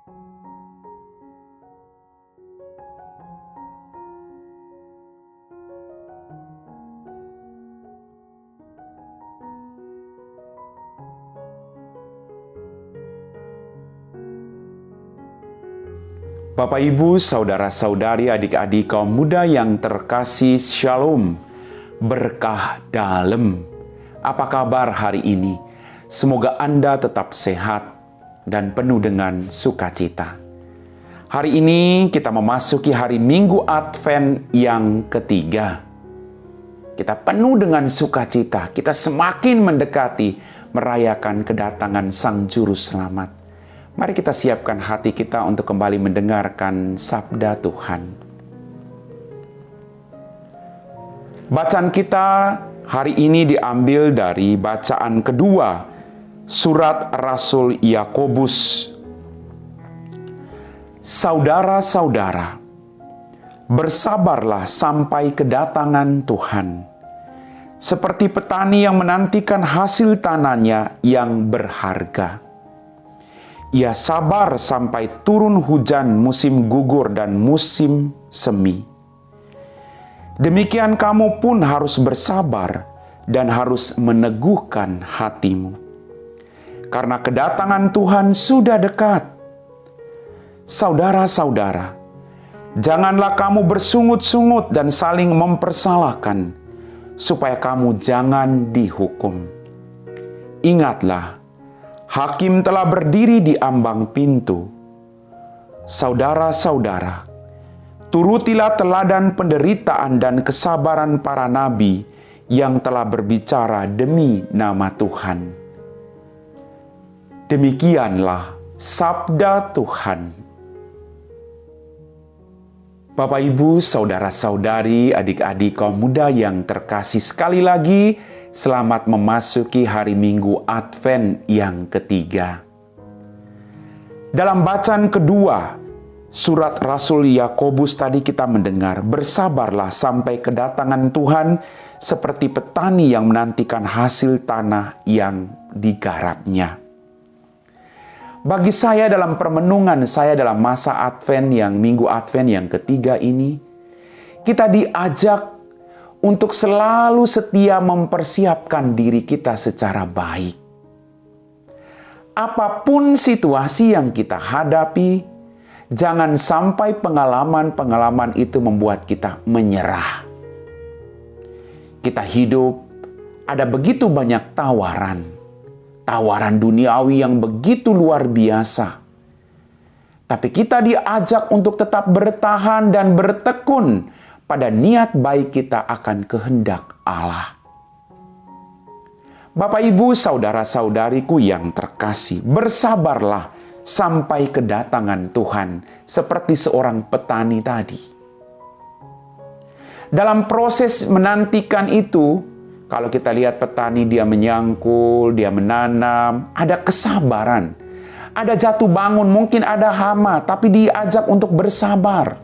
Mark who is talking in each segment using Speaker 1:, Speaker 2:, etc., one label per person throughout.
Speaker 1: Bapak, Ibu, saudara-saudari, adik-adik kaum muda yang terkasih, Shalom, berkah dalam. Apa kabar hari ini? Semoga Anda tetap sehat dan penuh dengan sukacita. Hari ini kita memasuki hari Minggu Advent yang ketiga. Kita penuh dengan sukacita, kita semakin mendekati merayakan kedatangan Sang Juru Selamat. Mari kita siapkan hati kita untuk kembali mendengarkan sabda Tuhan. Bacaan kita hari ini diambil dari bacaan kedua, surat Rasul Yakobus. Saudara-saudara, bersabarlah sampai kedatangan Tuhan. Seperti petani yang menantikan hasil tanahnya yang berharga. Ia sabar sampai turun hujan musim gugur dan musim semi. Demikian kamu pun harus bersabar dan harus meneguhkan hatimu. Karena kedatangan Tuhan sudah dekat. Saudara-saudara, janganlah kamu bersungut-sungut dan saling mempersalahkan, supaya kamu jangan dihukum. Ingatlah, Hakim telah berdiri di ambang pintu. Saudara-saudara, turutilah teladan penderitaan dan kesabaran para nabi yang telah berbicara demi nama Tuhan. Demikianlah sabda Tuhan. Bapak, Ibu, saudara-saudari, adik-adik kaum muda yang terkasih, sekali lagi selamat memasuki hari Minggu Advent yang ketiga. Dalam bacaan kedua, surat Rasul Yakobus tadi kita mendengar, bersabarlah sampai kedatangan Tuhan seperti petani yang menantikan hasil tanah yang digarapnya. Bagi saya dalam permenungan saya dalam masa Advent yang Minggu Advent yang ketiga ini, kita diajak untuk selalu setia mempersiapkan diri kita secara baik. Apapun situasi yang kita hadapi, jangan sampai pengalaman-pengalaman itu membuat kita menyerah. Kita hidup, ada begitu banyak tawaran. Tawaran duniawi yang begitu luar biasa. Tapi kita diajak untuk tetap bertahan dan bertekun pada niat baik kita akan kehendak Allah. Bapak, Ibu, saudara-saudariku yang terkasih, bersabarlah sampai kedatangan Tuhan seperti seorang petani tadi. Dalam proses menantikan itu, kalau kita lihat petani, dia menyangkul, dia menanam, ada kesabaran. Ada jatuh bangun, mungkin ada hama, tapi diajak untuk bersabar.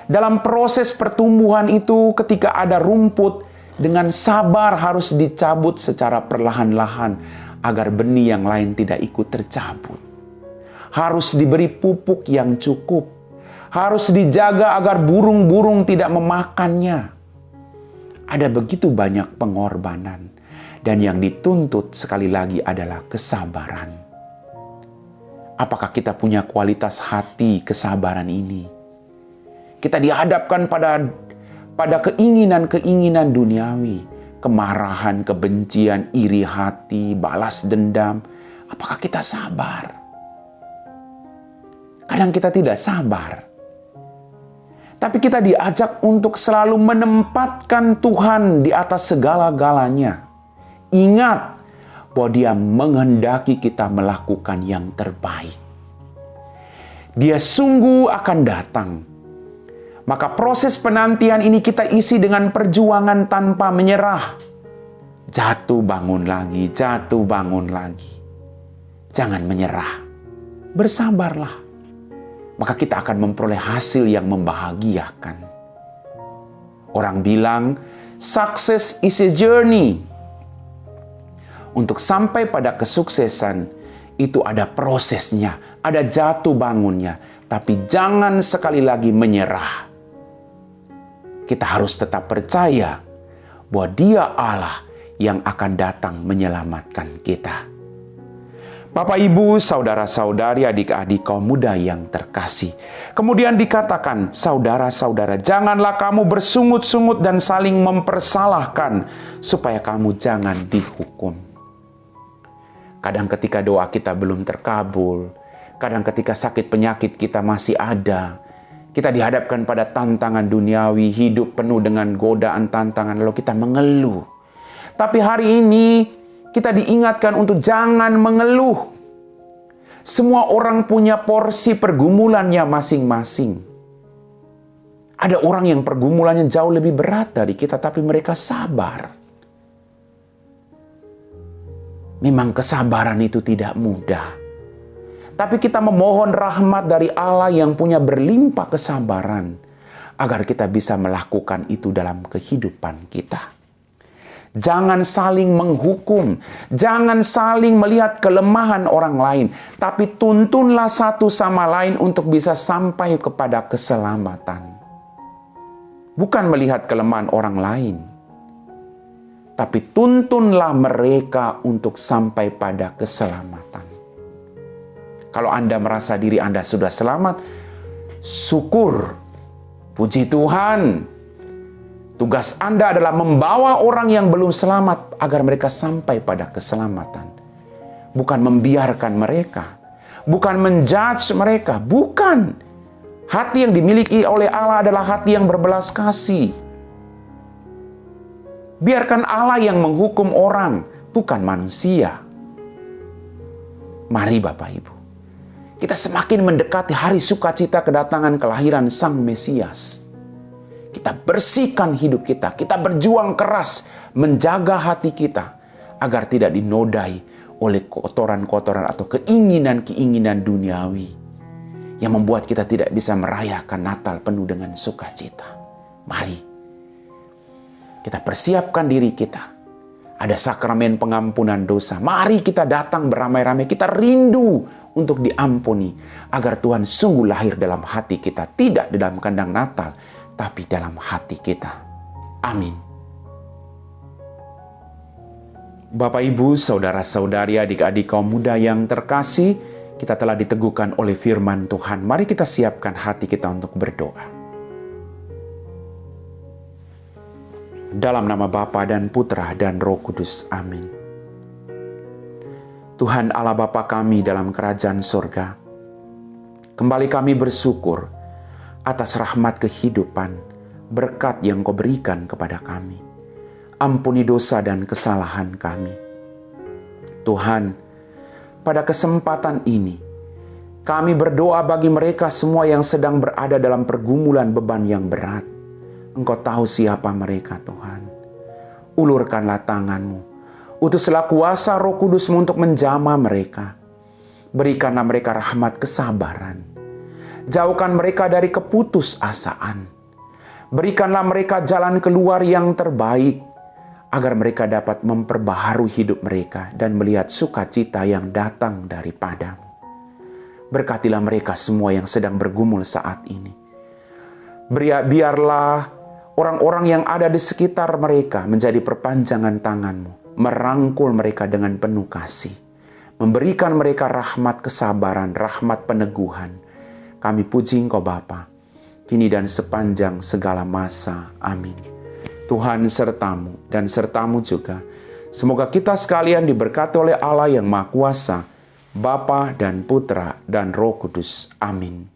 Speaker 1: Dalam proses pertumbuhan itu, ketika ada rumput, dengan sabar harus dicabut secara perlahan-lahan agar benih yang lain tidak ikut tercabut. Harus diberi pupuk yang cukup. Harus dijaga agar burung-burung tidak memakannya. Ada begitu banyak pengorbanan, dan yang dituntut sekali lagi adalah kesabaran. Apakah kita punya kualitas hati kesabaran ini? Kita dihadapkan pada keinginan-keinginan duniawi, kemarahan, kebencian, iri hati, balas dendam. Apakah kita sabar? Kadang kita tidak sabar. Tapi kita diajak untuk selalu menempatkan Tuhan di atas segala-galanya. Ingat bahwa Dia menghendaki kita melakukan yang terbaik. Dia sungguh akan datang. Maka proses penantian ini kita isi dengan perjuangan tanpa menyerah. Jatuh bangun lagi, jatuh bangun lagi. Jangan menyerah. Bersabarlah. Maka kita akan memperoleh hasil yang membahagiakan. Orang bilang, success is a journey. Untuk sampai pada kesuksesan, itu ada prosesnya, ada jatuh bangunnya. Tapi jangan sekali lagi menyerah. Kita harus tetap percaya bahwa Dia Allah yang akan datang menyelamatkan kita. Bapak, Ibu, saudara-saudari, adik-adik kaum muda yang terkasih. Kemudian dikatakan, saudara-saudara, janganlah kamu bersungut-sungut dan saling mempersalahkan, supaya kamu jangan dihukum. Kadang ketika doa kita belum terkabul, kadang ketika sakit penyakit kita masih ada, kita dihadapkan pada tantangan duniawi, hidup penuh dengan godaan tantangan, lalu kita mengeluh. Tapi hari ini kita diingatkan untuk jangan mengeluh. Semua orang punya porsi pergumulannya masing-masing. Ada orang yang pergumulannya jauh lebih berat dari kita, tapi mereka sabar. Memang kesabaran itu tidak mudah. Tapi kita memohon rahmat dari Allah yang punya berlimpah kesabaran, agar kita bisa melakukan itu dalam kehidupan kita. Jangan saling menghukum, jangan saling melihat kelemahan orang lain, tapi tuntunlah satu sama lain untuk bisa sampai kepada keselamatan. Bukan melihat kelemahan orang lain, tapi tuntunlah mereka untuk sampai pada keselamatan. Kalau Anda merasa diri Anda sudah selamat, syukur, puji Tuhan. Tugas Anda adalah membawa orang yang belum selamat agar mereka sampai pada keselamatan. Bukan membiarkan mereka. Bukan menjudge mereka. Bukan. Hati yang dimiliki oleh Allah adalah hati yang berbelas kasih. Biarkan Allah yang menghukum orang, bukan manusia. Mari Bapak Ibu, kita semakin mendekati hari sukacita kedatangan kelahiran Sang Mesias. Kita bersihkan hidup kita. Kita berjuang keras menjaga hati kita agar tidak dinodai oleh kotoran-kotoran atau keinginan-keinginan duniawi yang membuat kita tidak bisa merayakan Natal penuh dengan sukacita. Mari kita persiapkan diri kita. Ada sakramen pengampunan dosa. Mari kita datang beramai-ramai. Kita rindu untuk diampuni agar Tuhan sungguh lahir dalam hati kita, tidak di dalam kandang Natal, tapi dalam hati kita. Amin. Bapak, Ibu, saudara-saudari, adik-adik kaum muda yang terkasih, kita telah diteguhkan oleh firman Tuhan. Mari kita siapkan hati kita untuk berdoa. Dalam nama Bapa dan Putra dan Roh Kudus. Amin. Tuhan Allah Bapa kami dalam kerajaan surga, kembali kami bersyukur atas rahmat kehidupan, berkat yang Kau berikan kepada kami. Ampuni dosa dan kesalahan kami. Tuhan, pada kesempatan ini, kami berdoa bagi mereka semua yang sedang berada dalam pergumulan beban yang berat. Engkau tahu siapa mereka, Tuhan. Ulurkanlah tangan-Mu. Utuslah kuasa Roh Kudus-Mu untuk menjamah mereka. Berikanlah mereka rahmat kesabaran. Jauhkan mereka dari keputusasaan. Berikanlah mereka jalan keluar yang terbaik, agar mereka dapat memperbaharui hidup mereka dan melihat sukacita yang datang daripada-Mu. Berkatilah mereka semua yang sedang bergumul saat ini. Biarlah orang-orang yang ada di sekitar mereka menjadi perpanjangan tangan-Mu, merangkul mereka dengan penuh kasih, memberikan mereka rahmat kesabaran, rahmat peneguhan. Kami puji Engkau Bapa, kini dan sepanjang segala masa. Amin. Tuhan serta-Mu dan serta-Mu juga. Semoga kita sekalian diberkati oleh Allah yang Maha Kuasa, Bapa dan Putra dan Roh Kudus. Amin.